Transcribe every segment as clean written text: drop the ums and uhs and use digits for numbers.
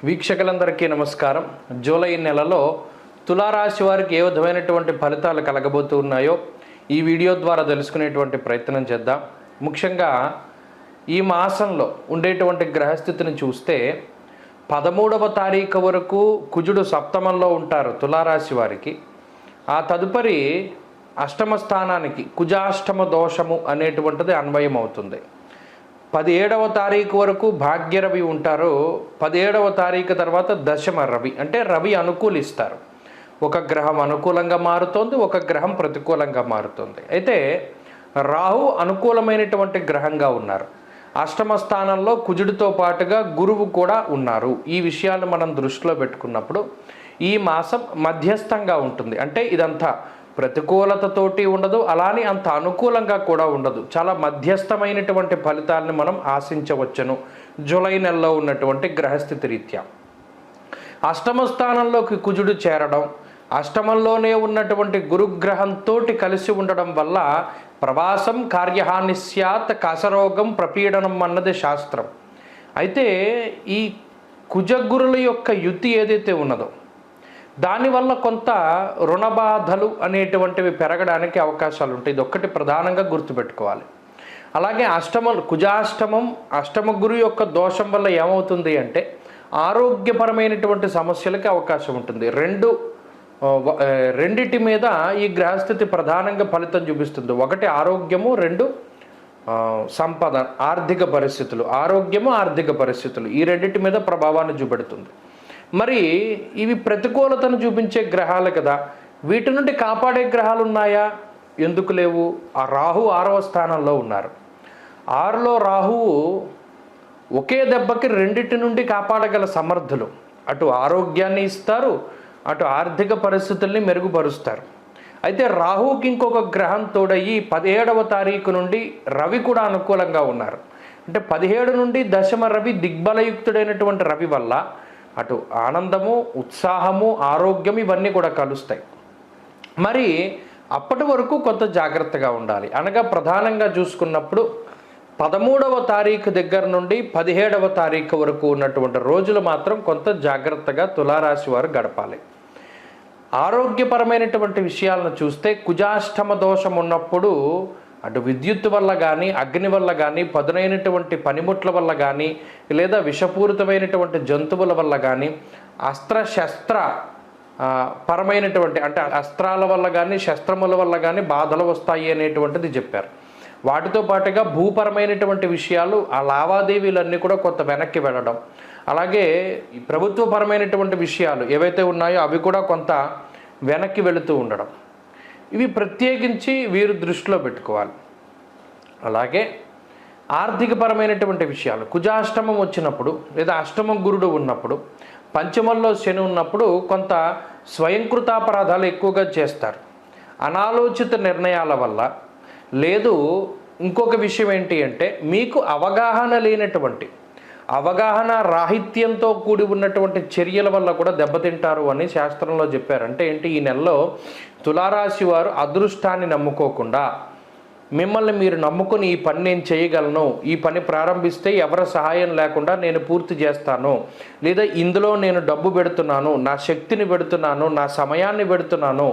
వీక్షకులందరికీ నమస్కారం. జూలై నెలలో తులారాశి వారికి ఏ విధమైనటువంటి ఫలితాలు కలగబోతూ ఉన్నాయో ఈ వీడియో ద్వారా తెలుసుకునేటువంటి ప్రయత్నం చేద్దాం. ముఖ్యంగా ఈ మాసంలో ఉండేటువంటి గ్రహస్థితిని చూస్తే 13వ తారీఖు వరకు కుజుడు సప్తమంలో ఉంటారు తులారాశి వారికి. ఆ తదుపరి అష్టమ స్థానానికి కుజాష్టమ దోషము అనేటువంటిది అన్వయం అవుతుంది. 17వ తారీఖు వరకు భాగ్యరవి ఉంటారు. 17వ తారీఖు తర్వాత దశమ రవి, అంటే రవి అనుకూలిస్తారు. ఒక గ్రహం అనుకూలంగా మారుతోంది, ఒక గ్రహం ప్రతికూలంగా మారుతుంది. అయితే రాహు అనుకూలమైనటువంటి గ్రహంగా ఉన్నారు. అష్టమ స్థానంలో కుజుడితో పాటుగా గురువు కూడా ఉన్నారు. ఈ విషయాలు మనం దృష్టిలో పెట్టుకున్నప్పుడు ఈ మాసం మధ్యస్థంగా ఉంటుంది. అంటే ఇదంతా ప్రతికూలతతోటి ఉండదు, అలానే అంత అనుకూలంగా కూడా ఉండదు. చాలా మధ్యస్థమైనటువంటి ఫలితాలను మనం ఆశించవచ్చును జూలై నెలలో ఉన్నటువంటి గ్రహస్థితి రీత్యా. అష్టమ స్థానంలోకి కుజుడు చేరడం, అష్టమంలోనే ఉన్నటువంటి గురుగ్రహంతో కలిసి ఉండడం వల్ల ప్రవాసం కార్యహాని స్యాత్ కసరోగం ప్రపీడనం అన్నది శాస్త్రం. అయితే ఈ కుజగురుల యొక్క యుతి ఏదైతే ఉన్నదో దానివల్ల కొంత రుణబాధలు అనేటువంటివి పెరగడానికి అవకాశాలు ఉంటాయి. ఇది ఒక్కటి ప్రధానంగా గుర్తుపెట్టుకోవాలి. అలాగే కుజాష్టమం అష్టమ గురు యొక్క దోషం వల్ల ఏమవుతుంది అంటే ఆరోగ్యపరమైనటువంటి సమస్యలకి అవకాశం ఉంటుంది. రెండిటి మీద ఈ గ్రహస్థితి ప్రధానంగా ఫలితం చూపిస్తుంది. ఒకటి ఆరోగ్యము, రెండు సంపద, ఆర్థిక పరిస్థితులు. ఆరోగ్యము, ఆర్థిక పరిస్థితులు ఈ రెండింటి మీద ప్రభావాన్ని చూపెడుతుంది. మరి ఇవి ప్రతికూలతను చూపించే గ్రహాలు కదా, వీటి నుండి కాపాడే గ్రహాలు ఉన్నాయా? ఎందుకు లేవు? ఆ రాహు 6వ స్థానంలో ఉన్నారు. 6లో రాహువు ఒకే దెబ్బకి రెండిటి నుండి కాపాడగల సమర్థులు. అటు ఆరోగ్యాన్ని ఇస్తారు, అటు ఆర్థిక పరిస్థితుల్ని మెరుగుపరుస్తారు. అయితే రాహుకి ఇంకొక గ్రహం తోడయ్యి 17వ తారీఖు నుండి రవి కూడా అనుకూలంగా ఉన్నారు. అంటే 17 నుండి దశమ రవి దిగ్బలయుక్తుడైనటువంటి రవి వల్ల అటు ఆనందము, ఉత్సాహము, ఆరోగ్యం ఇవన్నీ కూడా కలుస్తాయి. మరి అప్పటి వరకు కొంత జాగ్రత్తగా ఉండాలి. అనగా ప్రధానంగా చూసుకున్నప్పుడు 13వ తారీఖు దగ్గర నుండి 17వ తారీఖు వరకు ఉన్నటువంటి రోజులు మాత్రం కొంత జాగ్రత్తగా తులారాశి వారు గడపాలి. ఆరోగ్యపరమైనటువంటి విషయాలను చూస్తే కుజాష్టమ దోషం ఉన్నప్పుడు అటు విద్యుత్ వల్ల కానీ, అగ్ని వల్ల కానీ, పదునైనటువంటి పనిముట్ల వల్ల కానీ, లేదా విషపూరితమైనటువంటి జంతువుల వల్ల కానీ, అస్త్రశస్త్ర పరమైనటువంటి అంటే అస్త్రాల వల్ల కానీ, శస్త్రముల వల్ల కానీ బాధలు వస్తాయి అనేటువంటిది చెప్పారు. వాటితో పాటుగా భూపరమైనటువంటి విషయాలు, ఆ లావాదేవీలన్నీ కూడా కొంత వెనక్కి వెళ్ళడం, అలాగే ప్రభుత్వపరమైనటువంటి విషయాలు ఏవైతే ఉన్నాయో అవి కూడా కొంత వెనక్కి వెళుతూ ఉండడం, ఇవి ప్రత్యేకించి వీరు దృష్టిలో పెట్టుకోవాలి. అలాగే ఆర్థికపరమైనటువంటి విషయాలు, కుజాష్టమం వచ్చినప్పుడు లేదా అష్టమ గురుడు ఉన్నప్పుడు, పంచమంలో శని ఉన్నప్పుడు కొంత స్వయంకృతాపరాధాలు ఎక్కువగా చేస్తారు. అనాలోచిత నిర్ణయాల వల్ల, లేదు ఇంకొక విషయం ఏంటి అంటే మీకు అవగాహన రాహిత్యంతో కూడి ఉన్నటువంటి చర్యల వల్ల కూడా దెబ్బతింటారు అని శాస్త్రంలో చెప్పారు. అంటే ఏంటి, ఈ నెలలో తులారాశి వారు అదృష్టాన్ని నమ్ముకోకుండా మిమ్మల్ని మీరు నమ్ముకొని ఈ పని నేను చేయగలను, ఈ పని ప్రారంభిస్తే ఎవరి సహాయం లేకుండా నేను పూర్తి చేస్తాను, లేదా ఇందులో నేను డబ్బు పెడుతున్నాను, నా శక్తిని పెడుతున్నాను, నా సమయాన్ని పెడుతున్నాను,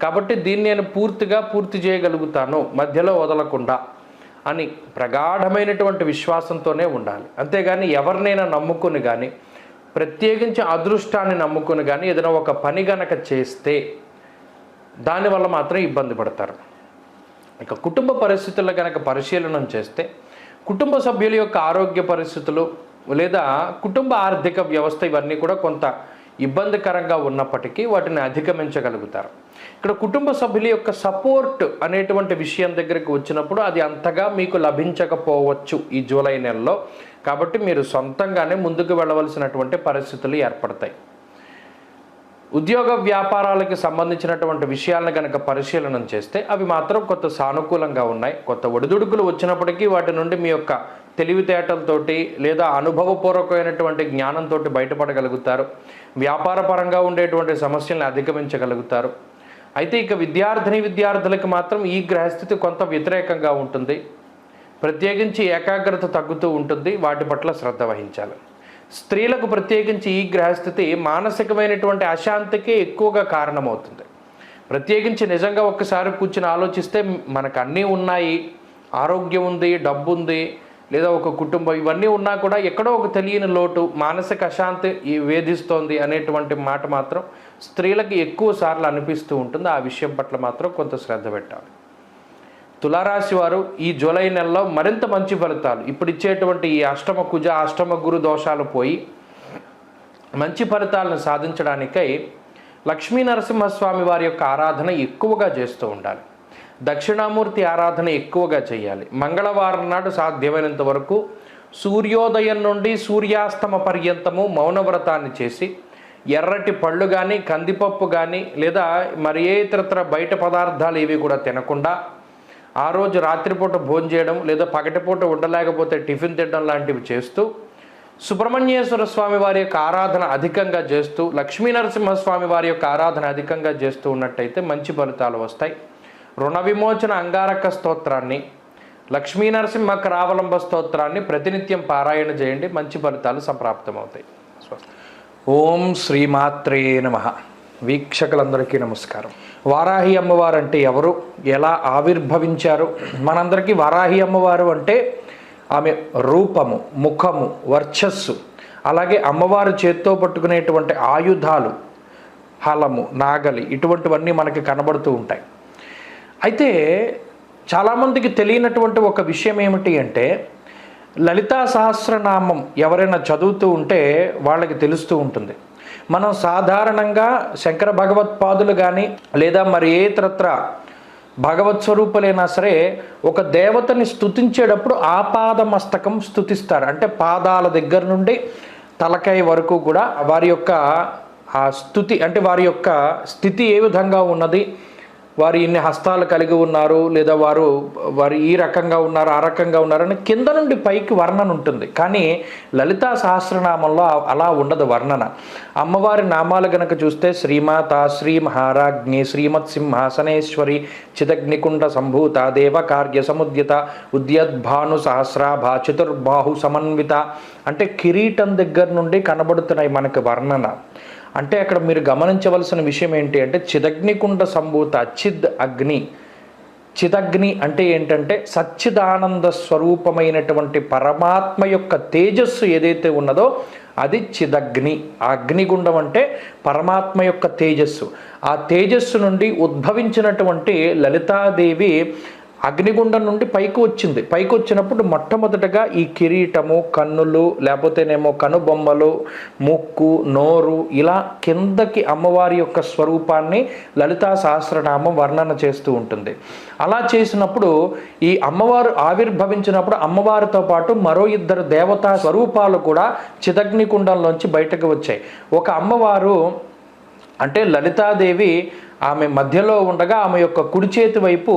కాబట్టి దీన్ని నేను పూర్తి చేయగలుగుతాను మధ్యలో వదలకుండా అని ప్రగాఢమైనటువంటి విశ్వాసంతోనే ఉండాలి. అంతేగాని ఎవరినైనా నమ్ముకుని కానీ, ప్రత్యేకించి అదృష్టాన్ని నమ్ముకుని కానీ ఏదైనా ఒక పని గనక చేస్తే దానివల్ల మాత్రం ఇబ్బంది పడతారు. ఇక కుటుంబ పరిస్థితుల్లో కనుక పరిశీలనం చేస్తే కుటుంబ సభ్యుల యొక్క ఆరోగ్య పరిస్థితులు లేదా కుటుంబ ఆర్థిక వ్యవస్థ ఇవన్నీ కూడా కొంత ఇబ్బందికరంగా ఉన్నప్పటికీ వాటిని అధిగమించగలుగుతారు. ఇక్కడ కుటుంబ సభ్యుల యొక్క సపోర్ట్ అనేటువంటి విషయం దగ్గరికి వచ్చినప్పుడు అది అంతగా మీకు లభించకపోవచ్చు ఈ జూలై నెలలో. కాబట్టి మీరు సొంతంగానే ముందుకు వెళ్ళవలసినటువంటి పరిస్థితులు ఏర్పడతాయి. ఉద్యోగ వ్యాపారాలకు సంబంధించినటువంటి విషయాలను కనుక పరిశీలన చేస్తే అవి మాత్రం కొంత సానుకూలంగా ఉన్నాయి. కొత్త ఒడిదుడుకులు వచ్చినప్పటికీ వాటి నుండి మీ యొక్క తెలివితేటలతోటి లేదా అనుభవపూర్వకమైనటువంటి జ్ఞానంతో బయటపడగలుగుతారు. వ్యాపార పరంగా ఉండేటువంటి సమస్యలను అధిగమించగలుగుతారు. అయితే ఇక విద్యార్థులకు మాత్రం ఈ గ్రహస్థితి కొంత వ్యతిరేకంగా ఉంటుంది. ప్రత్యేకించి ఏకాగ్రత తగ్గుతూ ఉంటుంది. వాటి పట్ల శ్రద్ధ వహించాలి. స్త్రీలకు ప్రత్యేకించి ఈ గ్రహస్థితి మానసికమైనటువంటి అశాంతికి ఎక్కువగా కారణమవుతుంది. ప్రత్యేకించి నిజంగా ఒక్కసారి కూర్చుని ఆలోచిస్తే మనకు అన్నీ ఉన్నాయి, ఆరోగ్యం ఉంది, డబ్బు ఉంది, లేదా ఒక కుటుంబం, ఇవన్నీ ఉన్నా కూడా ఎక్కడో ఒక తెలియని లోటు, మానసిక అశాంతి వేధిస్తోంది అనేటువంటి మాట మాత్రం స్త్రీలకి ఎక్కువ సార్లు అనిపిస్తూ ఉంటుంది. ఆ విషయం పట్ల మాత్రం కొంత శ్రద్ధ పెట్టాలి. తులారాశి వారు ఈ జూలై నెలలో మరింత మంచి ఫలితాలు, ఇప్పుడు ఇచ్చేటువంటి ఈ అష్టమ కుజ అష్టమ గురు దోషాలు పోయి మంచి ఫలితాలను సాధించడానికై లక్ష్మీ నరసింహస్వామి వారి యొక్క ఆరాధన ఎక్కువగా చేస్తూ ఉండాలి. దక్షిణామూర్తి ఆరాధన ఎక్కువగా చేయాలి. మంగళవారం నాడు సాధ్యమైనంత వరకు సూర్యోదయం నుండి సూర్యాస్తమ పర్యంతము మౌనవ్రతాన్ని చేసి ఎర్రటి పళ్ళు కానీ, కందిపప్పు కానీ, లేదా మరి ఏ ఇతరత్ర బయట పదార్థాలు ఏవి కూడా తినకుండా ఆ రోజు రాత్రిపూట భోజనం చేయడం, లేదా పగటిపూట ఉండలేకపోతే టిఫిన్ తినడం లాంటివి చేస్తూ సుబ్రహ్మణ్యేశ్వర స్వామి వారి యొక్క ఆరాధన అధికంగా చేస్తూ, లక్ష్మీ నరసింహస్వామి వారి యొక్క ఆరాధన అధికంగా చేస్తూ ఉన్నట్టయితే మంచి ఫలితాలు వస్తాయి. రుణ విమోచన అంగారక స్తోత్రాన్ని, లక్ష్మీ నరసింహ కరావలంబ స్తోత్రాన్ని ప్రతినిత్యం పారాయణ చేయండి, మంచి ఫలితాలు సంప్రాప్తమవుతాయి. ఓం శ్రీమాత్రే నమః. వీక్షకులందరికీ నమస్కారం. వారాహి అమ్మవారు అంటే ఎవరు, ఎలా ఆవిర్భవించారు? మనందరికీ వారాహి అమ్మవారు అంటే ఆమె రూపము, ముఖము, వర్చస్సు, అలాగే అమ్మవారు చేత్తో పట్టుకునేటువంటి ఆయుధాలు, హలము, నాగలి, ఇటువంటివన్నీ మనకి కనబడుతూ ఉంటాయి. అయితే చాలామందికి తెలియనటువంటి ఒక విషయం ఏమిటి అంటే, లలితా సహస్రనామం ఎవరైనా చదువుతూ ఉంటే వాళ్ళకి తెలుస్తూ ఉంటుంది. మనం సాధారణంగా శంకర భగవత్పాదులు కానీ, లేదా మరి ఏ ఇతరత్ర భగవత్ స్వరూపులైనా సరే ఒక దేవతని స్తుతించేటప్పుడు ఆపాదమస్తకం స్తుతిస్తారు. అంటే పాదాల దగ్గర నుండి తలకాయ వరకు కూడా వారి యొక్క ఆ స్తుతి, అంటే వారి యొక్క స్థితి ఏ విధంగా ఉన్నది, వారు ఇన్ని హస్తాలు కలిగి ఉన్నారు, లేదా వారు ఈ రకంగా ఉన్నారు, ఆ రకంగా ఉన్నారని కింద నుండి పైకి వర్ణన ఉంటుంది. కానీ లలితా సహస్రనామంలో అలా ఉండదు వర్ణన. అమ్మవారి నామాలు గనక చూస్తే శ్రీమాత, శ్రీ మహారాజ్ఞి, శ్రీమత్ సింహాసనేశ్వరి, చిదగ్నికుండ సంభూత, దేవకార్య సముద్యత, ఉద్యద్భాను సహస్రాభ, చతుర్బాహు సమన్విత, అంటే కిరీటం దగ్గర నుండి కనబడుతున్నాయి మనకి వర్ణన. అంటే అక్కడ మీరు గమనించవలసిన విషయం ఏంటి అంటే, చిదగ్నికుండ సంభూత, చిద్ అగ్ని. చిదగ్ని అంటే ఏంటంటే సచ్చిదానంద స్వరూపమైనటువంటి పరమాత్మ యొక్క తేజస్సు ఏదైతే ఉన్నదో అది చిదగ్ని. ఆ అగ్నిగుండం అంటే పరమాత్మ యొక్క తేజస్సు. ఆ తేజస్సు నుండి ఉద్భవించినటువంటి లలితాదేవి అగ్నిగుండం నుండి పైకి వచ్చింది. పైకి వచ్చినప్పుడు మొట్టమొదటగా ఈ కిరీటము, కన్నులు, లేకపోతేనేమో కనుబొమ్మలు, ముక్కు, నోరు, ఇలా కిందకి అమ్మవారి యొక్క స్వరూపాన్ని లలితా సహస్రనామం వర్ణన చేస్తూ ఉంటుంది. అలా చేసినప్పుడు ఈ అమ్మవారు ఆవిర్భవించినప్పుడు అమ్మవారితో పాటు మరో ఇద్దరు దేవతా స్వరూపాలు కూడా చిదగ్నికుండంలోంచి బయటకు వచ్చాయి. ఒక అమ్మవారు అంటే లలితాదేవి ఆమె మధ్యలో ఉండగా ఆమె యొక్క కుడి చేతి వైపు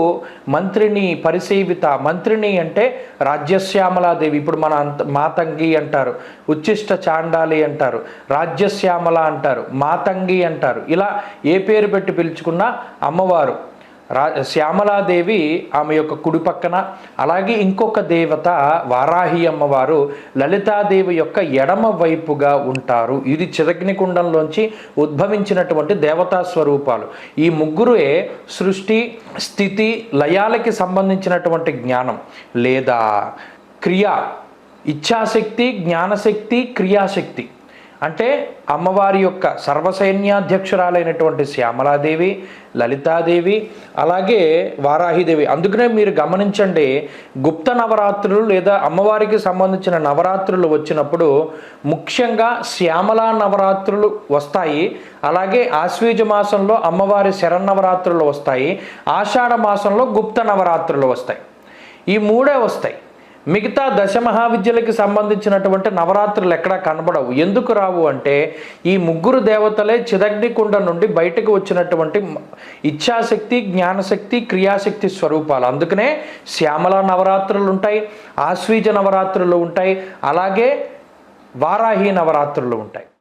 మంత్రిని పరిసేవిత. మంత్రిని అంటే రాజ్యశ్యామలాదేవి. ఇప్పుడు మన మాతంగి అంటారు, ఉచ్చిష్ట చాండాలి అంటారు, రాజ్యశ్యామల అంటారు, మాతంగి అంటారు. ఇలా ఏ పేరు పెట్టి పిలుచుకున్నా అమ్మవారు శ్యామలాదేవి ఆమె యొక్క కుడి పక్కన, అలాగే ఇంకొక దేవత వారాహి అమ్మవారు లలితాదేవి యొక్క ఎడమ వైపుగా ఉంటారు. ఇది చిదగ్నికుండంలోంచి ఉద్భవించినటువంటి దేవతా స్వరూపాలు. ఈ ముగ్గురే సృష్టి, స్థితి, లయాలకి సంబంధించినటువంటి జ్ఞానం లేదా క్రియ, ఇచ్ఛాశక్తి, జ్ఞానశక్తి, క్రియాశక్తి. అంటే అమ్మవారి యొక్క సర్వసైన్యాధ్యక్షురాలైనటువంటి శ్యామలాదేవి, లలితాదేవి, అలాగే వారాహిదేవి. అందుకనే మీరు గమనించండి, గుప్త నవరాత్రులు లేదా అమ్మవారికి సంబంధించిన నవరాత్రులు వచ్చినప్పుడు ముఖ్యంగా శ్యామలా నవరాత్రులు వస్తాయి. అలాగే ఆశ్వీజ మాసంలో అమ్మవారి శరన్నవరాత్రులు వస్తాయి. ఆషాఢ మాసంలో గుప్త నవరాత్రులు వస్తాయి. ఈ మూడే వస్తాయి. మిగతా దశమహావిద్యలకి సంబంధించినటువంటి నవరాత్రులు ఎక్కడా కనబడవు. ఎందుకు రావు అంటే ఈ ముగ్గురు దేవతలే చిదగ్నికుండ నుండి బయటకు వచ్చినటువంటి ఇచ్ఛాశక్తి, జ్ఞానశక్తి, క్రియాశక్తి స్వరూపాలు. అందుకనే శ్యామల నవరాత్రులు ఉంటాయి, ఆశ్వీజ నవరాత్రులు ఉంటాయి, అలాగే వారాహి నవరాత్రులు ఉంటాయి.